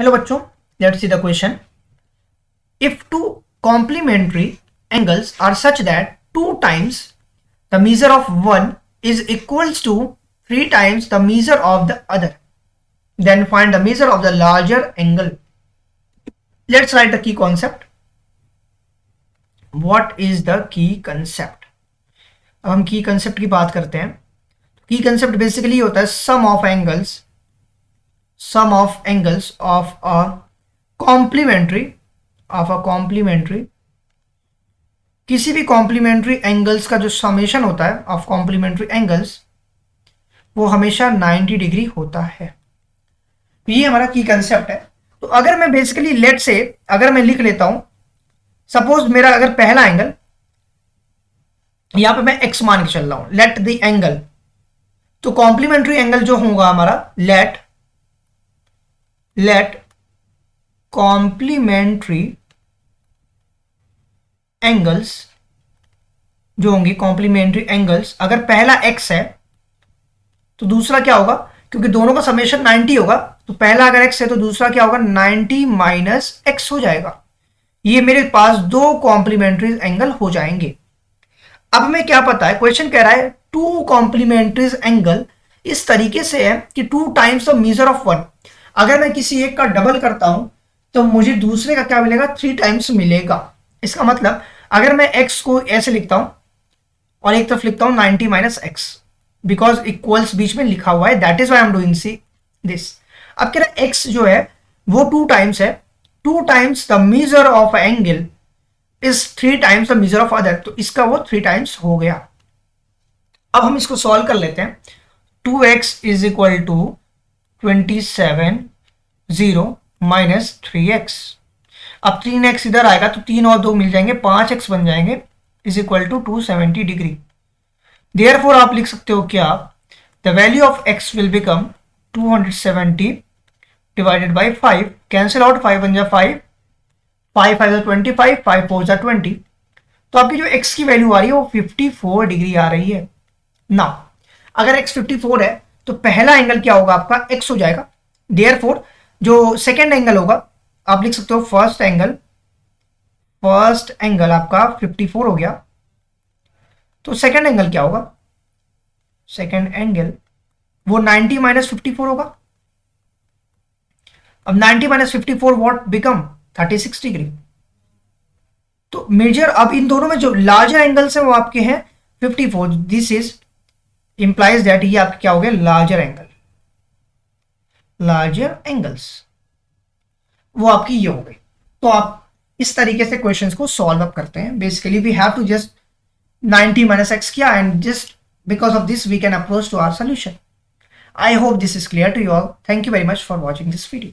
Hello बच्चों, let's see the question. If two complementary angles are such that 2 times the measure of one is equals to 3 times the measure of the other, then find the measure of the larger angle. Let's write the key concept. What is the key concept? अब हम की concept की बात करते हैं. की concept basically होता है sum of angles of a complementary किसी भी कॉम्प्लीमेंट्री एंगल्स का जो समेशन होता है ऑफ कॉम्प्लीमेंट्री एंगल्स वो हमेशा 90 डिग्री होता है. ये हमारा की कंसेप्ट है. तो अगर मैं बेसिकली लेट से अगर मैं लिख लेता हूं, सपोज मेरा अगर पहला एंगल यहां पे मैं एक्स मान के चल रहा हूं, लेट द एंगल, तो कॉम्प्लीमेंट्री एंगल जो होगा हमारा लेट कॉम्प्लीमेंट्री एंगल्स जो होंगे कॉम्प्लीमेंट्री एंगल्स, अगर पहला x है तो दूसरा क्या होगा, क्योंकि दोनों का समेशन 90 होगा, तो पहला अगर x है तो दूसरा क्या होगा 90 माइनस x हो जाएगा. ये मेरे पास दो कॉम्प्लीमेंट्री एंगल हो जाएंगे. अब हमें क्या पता है, क्वेश्चन कह रहा है टू कॉम्प्लीमेंट्री एंगल इस तरीके से है कि 2 times the measure of one. अगर मैं किसी एक का डबल करता हूं तो मुझे दूसरे का क्या मिलेगा, 3 टाइम्स मिलेगा. इसका मतलब अगर मैं x को ऐसे लिखता हूं और एक तरफ लिखता हूं 90 माइनस एक्स, बिकॉज इक्वल्स बीच में लिखा हुआ है, that is why I am doing see this. अब कह रहा है x जो है वो 2 टाइम्स है, 2 times the measure of angle is 3 times the measure of other, तो इसका वो 3 टाइम्स हो गया. अब हम इसको सॉल्व कर लेते हैं. 2x is equal to 27 minus 3x. अब 3x इधर आएगा तो 3 और 2 मिल जाएंगे, 5x बन जाएंगे, is equal to 270 degree. Therefore आप लिख सकते हो क्या, the value of x will become 270 divided by 5. Cancel out, 5 बन जा 5, 5 5 25, 5 4 जा 20. तो आपकी जो x की वैल्यू आ रही है वो 54 डिग्री आ रही है. ना अगर x 54 है तो पहला एंगल क्या होगा आपका x हो जाएगा. देयरफॉर जो सेकेंड एंगल होगा आप लिख सकते हो फर्स्ट एंगल आपका 54 हो गया. तो सेकेंड एंगल क्या होगा, सेकेंड एंगल वो 90 माइनस 54 होगा. अब 90 माइनस 54 व्हाट बिकम 36 डिग्री. तो मेजर, अब इन दोनों में जो लार्जर एंगल्स है वो आपके हैं 54. दिस इज इंप्लाइज दैट ये आपके क्या हो गए लार्जर एंगल्स वो आपकी ये हो गई. तो आप इस तरीके से क्वेश्चंस को सॉल्व अप करते हैं. Basically we have to just 90 minus X किया and just because of this we can approach to our solution. I hope this is clear to you all. Thank you very much for watching this video.